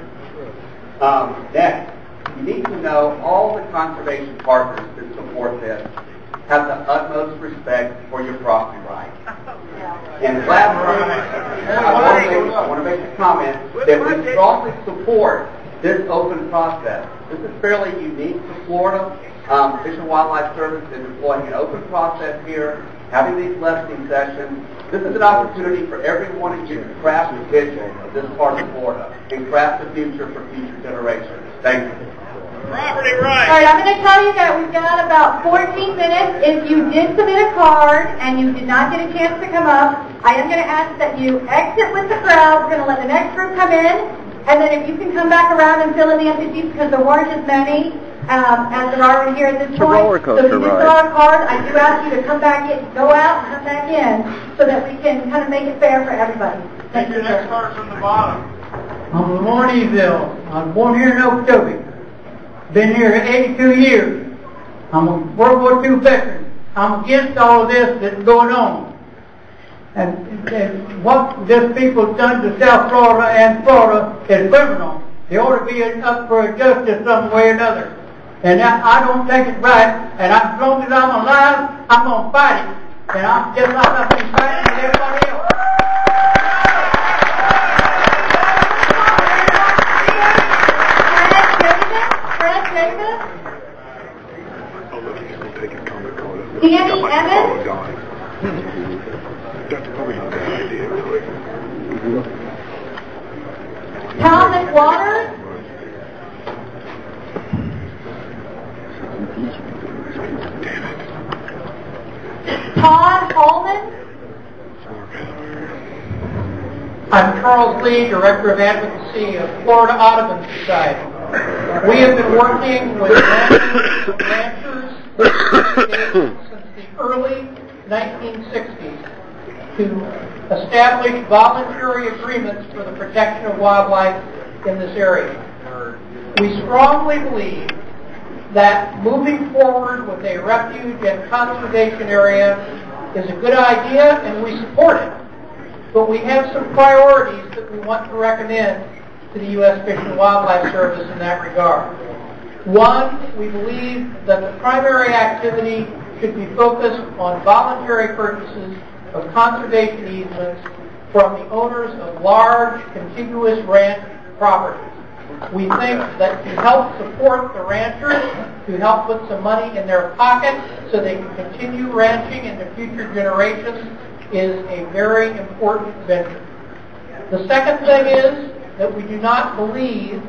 Next, you need to know all the conservation partners that support this have the utmost respect for your property rights. And lastly, I want to make a comment that we strongly support this open process. This is fairly unique to Florida. Fish and Wildlife Service is employing an open process here, having these listening sessions. This is an opportunity for every one of you to craft the vision of this part of Florida and craft the future for future generations. Thank you. Property rights. All right, I'm going to tell you that we've got about 14 minutes. If you did submit a card and you did not get a chance to come up, I am going to ask that you exit with the crowd. We're going to let the next group come in, and then if you can come back around and fill in the empty seats because there weren't as many as there are in here at this point. So if you did fill out a card, I do ask you to come back in, go out and come back in so that we can kind of make it fair for everybody. Take the next card from the bottom. I'm Lamorne Eville. I was born here in Okeechobee. Been here 82 years. I'm a World War II veteran. I'm against all of this that's going on. And what this people have done to South Florida and Florida is criminal. They ought to be up for justice some way or another. And I don't think it's right. And as long as I'm alive, I'm going to fight it. And I'm just like I've been fighting with everybody else. Danny Evans. Thomas Waters. Todd Holman. I'm Charles Lee, Director of Advocacy of Florida Audubon Society. We have been working with ranchers since the early 1960s to establish voluntary agreements for the protection of wildlife in this area. We strongly believe that moving forward with a refuge and conservation area is a good idea, and we support it. But we have some priorities that we want to recommend to the U.S. Fish and Wildlife Service in that regard. One, we believe that the primary activity should be focused on voluntary purchases of conservation easements from the owners of large, contiguous ranch properties. We think that to help support the ranchers, to help put some money in their pocket so they can continue ranching into future generations is a very important venture. The second thing is that we do not believe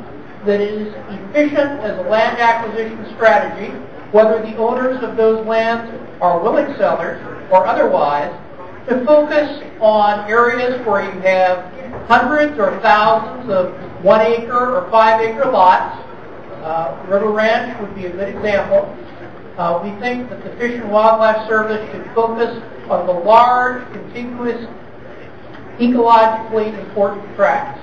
that it is efficient as a land acquisition strategy, whether the owners of those lands are willing sellers or otherwise, to focus on areas where you have hundreds or thousands of 1 acre or 5 acre lots. River Ranch would be a good example. We think that the Fish and Wildlife Service should focus on the large, contiguous, ecologically important tracts.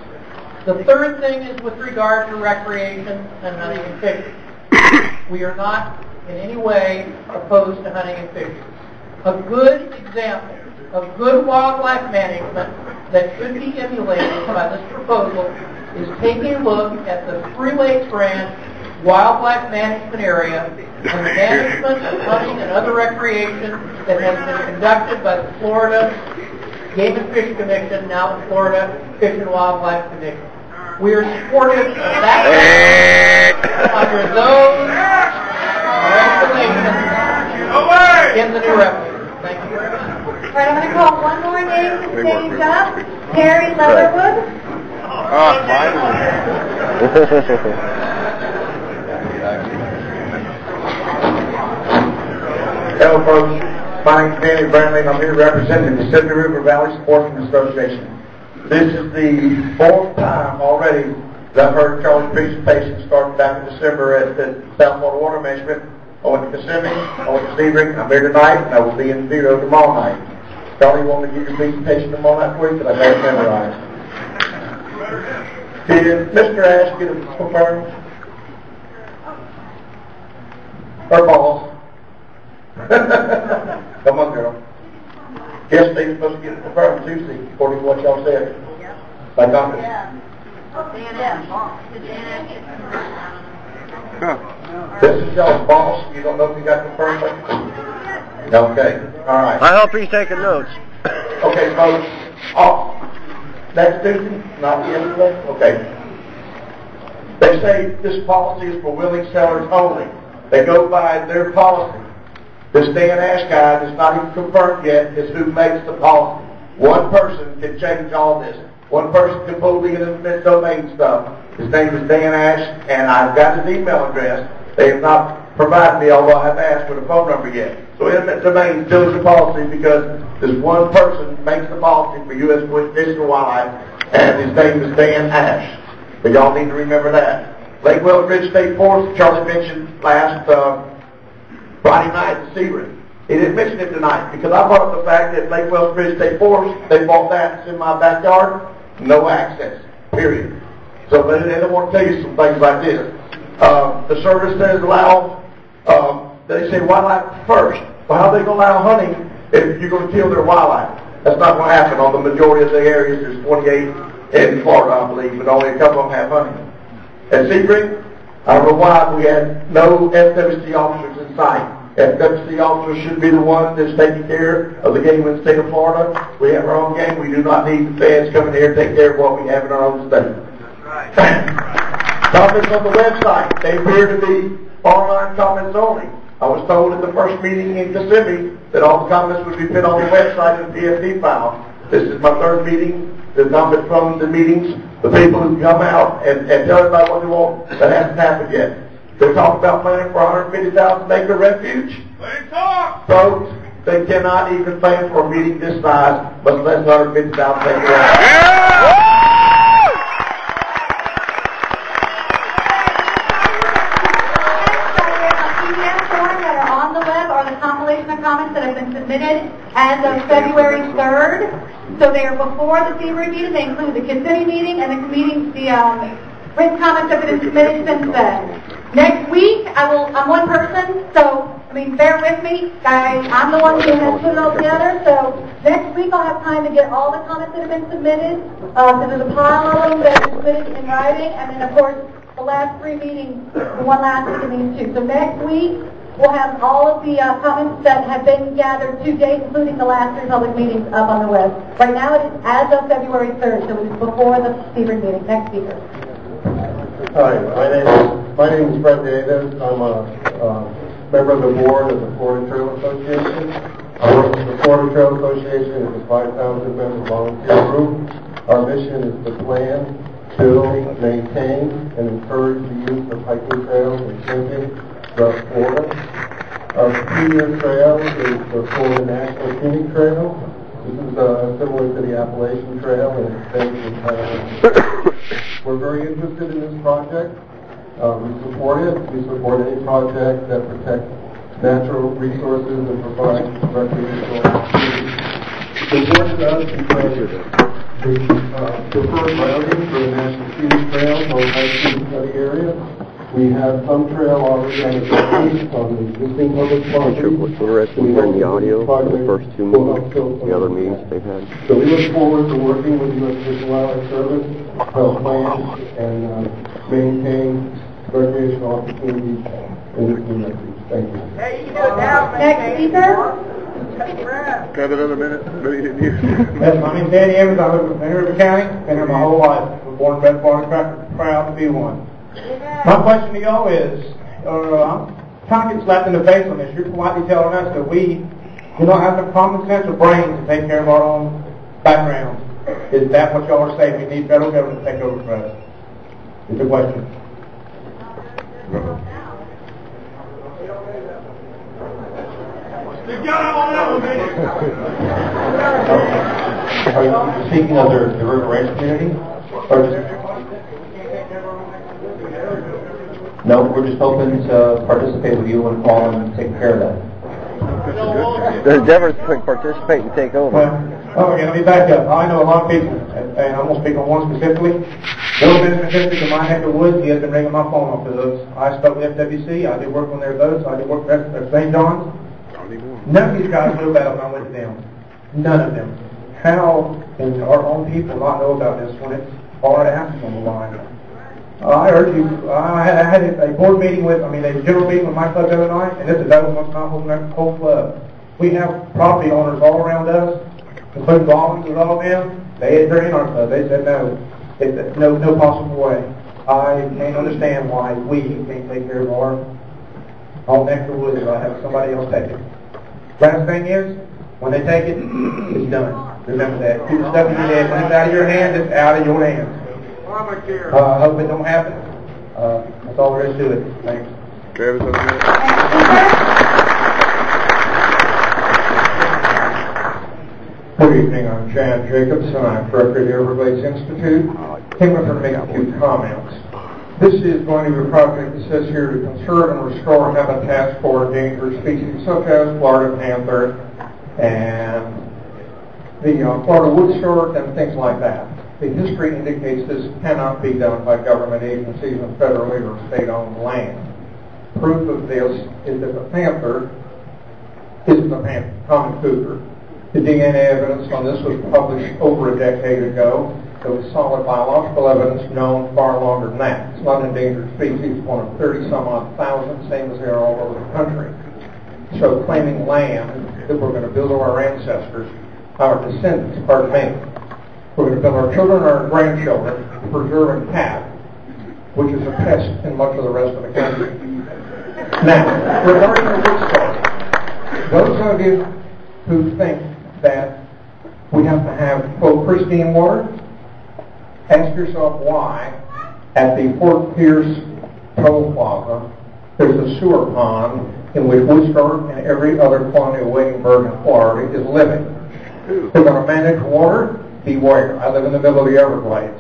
The third thing is with regard to recreation and hunting and fishing. We are not in any way opposed to hunting and fishing. A good example of good wildlife management that should be emulated by this proposal is taking a look at the Three Lakes Ranch wildlife management area and the management of hunting and other recreation that has been conducted by the Florida Game and Fish Commission, now the Florida Fish and Wildlife Commission. We are supportive of that under those regulations in the new revenue. Thank you very much. All right, I'm going to call one more name to stage up. Terry Leatherwood. Hello, folks. My name is Danny Brantley, and I'm here representing the Mississippi River Valley Sportsman Association. This is the fourth time already that I've heard Charlie's presentation starting back in December at the South Florida Water Management. I went to Kissimmee, I went to Sebring, I'm here tonight, and I will be in Vero tomorrow night. Charlie, you want me to give your presentation tomorrow night for you? Because I got it memorized. Did Mr. Ash get it confirmed? Or false? Come on, girl. Guess they were supposed to get it confirmed Tuesday, according to what y'all said. By Dr. This is y'all's boss. You don't know if you got confirmed? Okay. All right. I hope he's taking notes. Okay, folks. Off. Next Tuesday? Not yesterday? Okay. They say this policy is for willing sellers only. They go by their policy. This Dan Ash guy that's not even confirmed yet is who makes the policy. One person can change all this. One person can pull the internet domain stuff. His name is Dan Ash, and I've got his email address. They have not provided me, although I haven't asked for the phone number yet. So internet domain still is the policy because this one person makes the policy for U.S. Fish and Wildlife, and his name is Dan Ash. But y'all need to remember that. Lake Wells Ridge State Forest, Charlie mentioned last Friday night at Sebring. He didn't mention it tonight because I brought up the fact that Lake Wells Ridge State Forest, they bought that, it's in my backyard, no access, period. So they don't want to tell you some things like this. The service says allow, they say wildlife first. Well, how are they going to allow hunting if you're going to kill their wildlife? That's not going to happen on the majority of the areas. There's 28 in Florida, I believe, but only a couple of them have hunting. At Sebring, I don't know why we had no FWC officers in sight. FWC officers should be the one that's taking care of the game in the state of Florida. We have our own game. We do not need the feds coming here to take care of what we have in our own state. Comments on the website, they appear to be online comments only. I was told at the first meeting in Kissimmee that all the comments would be put on the website in the PFD file. This is my third meeting. The comments from the meetings, the people who come out and tell everybody what they want, that hasn't happened yet. They're talking about planning for 150,000 acre refuge. Folks, they cannot even plan for a meeting this size, much less 150,000 acre refuge. The compilation of comments that have been submitted as of February 3rd. So they are before the Seabury meeting. They include the Kissimmee meeting and the written comments that have been submitted since then. Next week, I'm one person, so, bear with me. I'm the one who has put it all together, so next week I'll have time to get all the comments that have been submitted, because there's a pile of them that are submitted in writing, and then, of course, the last three meetings, the one last week and these two. So next week, we'll have all of the comments that have been gathered to date, including the last three public meetings up on the web. Right now, it is as of February 3rd, so it is before the Seabury meeting. Next speaker. Hi, my name is Fred Davis. I'm a member of the board of the Florida Trail Association. I work with the Florida Trail Association. It's a 5,000-member volunteer group. Our mission is to plan, build, maintain, and encourage the use of hiking trails and camping throughout Florida. Our 2-year trail is the Florida National Scenic Trail. This is similar to the Appalachian Trail and extends entirely. We're very interested in this project. We support it. We support any project that protects natural resources and provides recreational opportunities. It's important to us because we prefer routing for the National Scenic Trail, both hiking and study areas. We have some trail already on the ground on the existing public property. What's interesting here in the audio, the first two meetings, the other meetings they've had. So we look forward to working with U.S. Fish and Wildlife Service to help plan and maintain recreational opportunities in this community. Thank you. Hey, you can do it now. Next speaker. Got another minute? Maybe you didn't use it. Yes, my name's Danny Evans. I live in River County. Been here my whole life. I was born and bred Florida, proud to be one. My question to y'all is, I'm trying to get slapped in the face on this. You're politely telling us that we do not have the common sense or brains to take care of our own background. Is that what y'all are saying? We need federal government to take over for us? Is the question. Are you speaking of the River Ranch community? Or just... No, we're just hoping to participate with you and Paul and take care of that. There's a difference between participate and take over. Okay, let me back up. I know a lot of people, and I'm going to speak on one specifically. Bill Benjamin District in my neck of the woods, he has been ringing my phone off the hooks. I spoke with FWC, I did work on their boats, I did work at St. John's. None of these guys knew about it when I went to them. None of them. How can our own people not know about this when it's hard asses on the line? I urge you, I had a board meeting a general meeting with my club the other night, and this is over what's not holding that whole club. We have property owners all around us, including volunteers, all of them. They had in our club. They said no possible way. I can't understand why we can't take care of our own neck of the woods. I have somebody else take it. Last thing is, when they take it, it's done. Remember that. Keep the stuff in your head. When it's out of your hands, it's out of your hands. I hope it don't happen. That's all there is to it. Thanks. Good evening. I'm Chad Jacobs, and I'm director of the Everglades Institute. Came up here to make a few comments. This is going to be a project that says here to conserve and restore habitats for endangered species such as Florida panther and the Florida wood shark and things like that. The history indicates this cannot be done by government agencies and federally or state-owned land. Proof of this is that the panther isn't a panther, common cougar. The DNA evidence on this was published over a decade ago. There was solid biological evidence known far longer than that. It's not an endangered species, it's one of 30-some-odd thousand, same as they are all over the country. So claiming land that we're going to build our ancestors, our descendants, pardon me, we're going to build our children and our grandchildren preserving cat, which is a pest in much of the rest of the country. Now, regarding the wood shark, those of you who think that we have to have, quote, pristine water, ask yourself why at the Fort Pierce Toll Plaza there's a sewer pond in which wood shark and every other colonial wading bird in Florida is living. They're going to manage water. Beware. I live in the middle of the Everglades.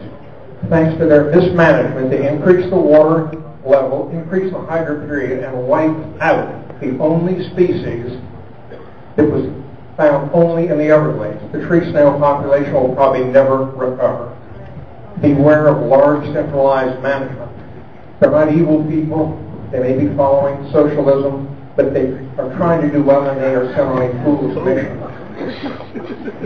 Thanks to their mismanagement, they increase the water level, increase the hydro period, and wipe out the only species It was found only in the Everglades. The tree snail population will probably never recover. Beware of large centralized management. They're not evil people. They may be following socialism, but they are trying to do well, and they are similarly foolish mission.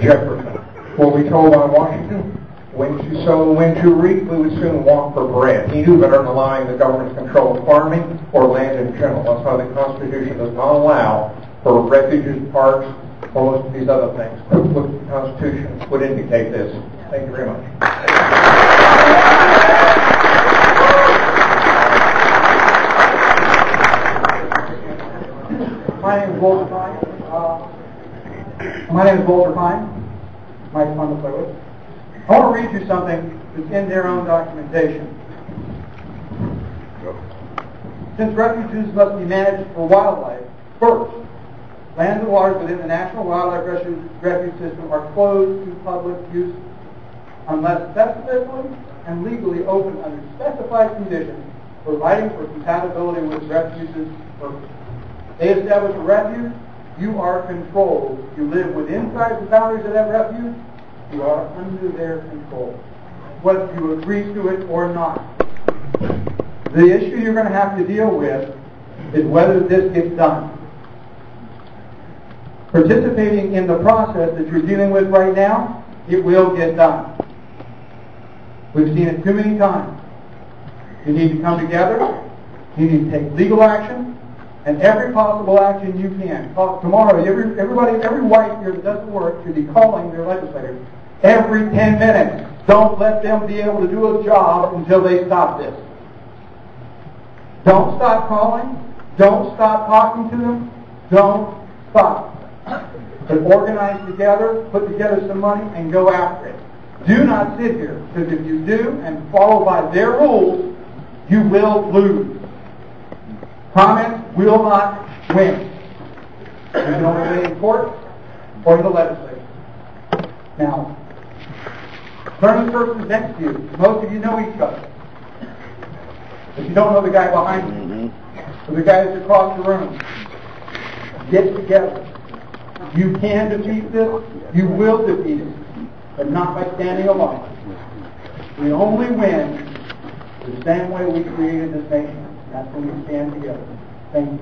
Jefferson. Were we told by Washington, when to sow, when to reap, we would soon walk for bread. He knew better than allowing the government's control of farming or land in general. That's why the Constitution does not allow for refuges, parks, or most of these other things. The Constitution would indicate this. Thank you very much. My name is Walter Pine. Mike's fun to play with. I want to read you something that's in their own documentation. Since refuges must be managed for wildlife, first, lands and waters within the National Wildlife Refuge System are closed to public use unless specifically and legally open under specified conditions, providing for compatibility with refuges purpose. They establish a refuge, you are controlled. You live within the boundaries of that refuge, you are under their control, whether you agree to it or not. The issue you're going to have to deal with is whether this gets done. Participating in the process that you're dealing with right now, it will get done. We've seen it too many times. You need to come together, you need to take legal action, and every possible action you can. Tomorrow, every wife here that doesn't work should be calling their legislators every 10 minutes. Don't let them be able to do a job until they stop this. Don't stop calling. Don't stop talking to them. Don't stop. But organize together, put together some money, and go after it. Do not sit here, because if you do and follow by their rules, you will lose. Comments will not win. You can only win in court or in the legislature. Now, turn to the person next to you. Most of you know each other. If you don't know the guy behind you, or the guy that's across the room, get together. You can defeat this. You will defeat it, but not by standing alone. We only win the same way we created this nation. That's when we stand together. Thank you.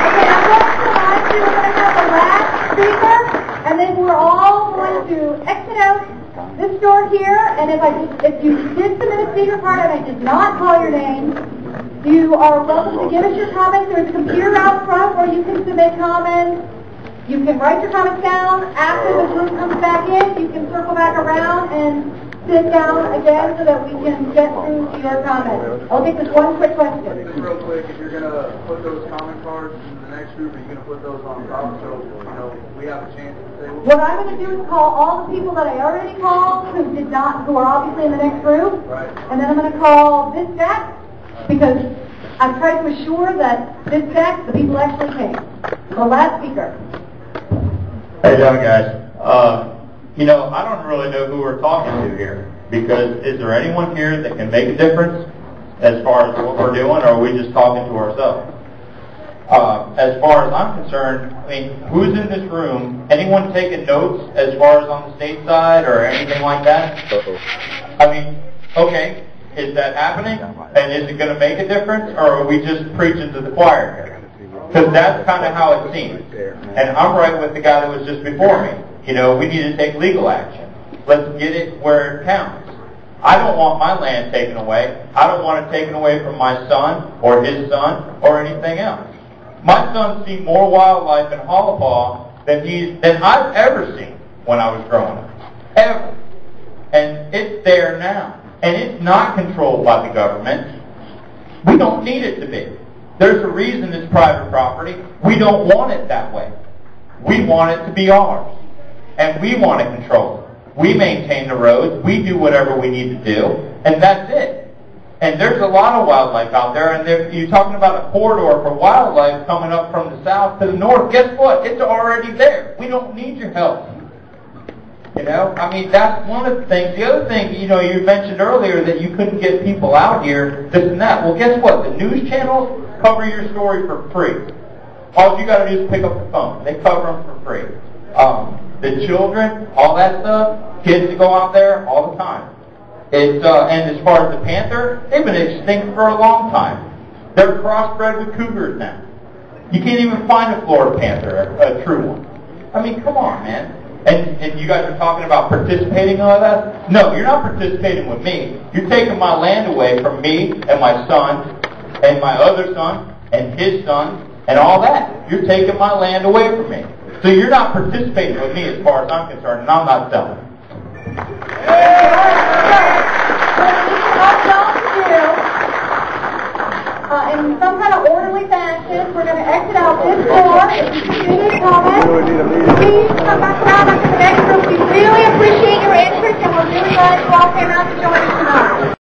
Okay, I'm going to remind you we're going to have the last speaker, and then we're all going to exit out this door here. And if you did submit a speaker card and I did not call your name, you are welcome to give us your comments. There's a computer out front where you can submit comments. You can write your comments down. After the group comes back in, you can circle back around and sit down again so that we can get through to your comments. I'll take this one quick question. Real quick, if you're going to put those comment cards in the next group, are you going to put those on top so we have a chance to say what I'm going to do is call all the people that I already called who are obviously in the next group. Right. And then I'm going to call this deck because I've tried to assure that this deck, the people actually came. The last speaker. How you doing, guys? I don't really know who we're talking to here, because is there anyone here that can make a difference as far as what we're doing, or are we just talking to ourselves? As far as I'm concerned, who's in this room? Anyone taking notes as far as on the state side or anything like that? Okay, is that happening? And is it going to make a difference, or are we just preaching to the choir here? Because that's kind of how it seems. And I'm right with the guy that was just before me. We need to take legal action. Let's get it where it counts. I don't want my land taken away. I don't want it taken away from my son or his son or anything else. My son's seen more wildlife in Halapaw than I've ever seen when I was growing up. Ever. And it's there now. And it's not controlled by the government. We don't need it to be. There's a reason it's private property. We don't want it that way. We want it to be ours. And we want to control it. We maintain the roads. We do whatever we need to do. And that's it. And there's a lot of wildlife out there. And you're talking about a corridor for wildlife coming up from the south to the north. Guess what? It's already there. We don't need your help. That's one of the things. The other thing, you mentioned earlier that you couldn't get people out here, this and that. Well, guess what? The news channels cover your story for free. All you got to do is pick up the phone. They cover them for free. The children, all that stuff, kids that go out there all the time. And as far as the panther, they've been extinct for a long time. They're crossbred with cougars now. You can't even find a Florida panther, a true one. I mean, come on, man. And you guys are talking about participating in all that? No, you're not participating with me. You're taking my land away from me and my son and my other son and his son and all that. You're taking my land away from me. So you're not participating with me as far as I'm concerned, and I'm not selling. In some kind of orderly fashion, we're going to exit out this door. If you continue to comment, please come back around after the next room. We really appreciate your interest, and we're really glad you all came out to join us tonight.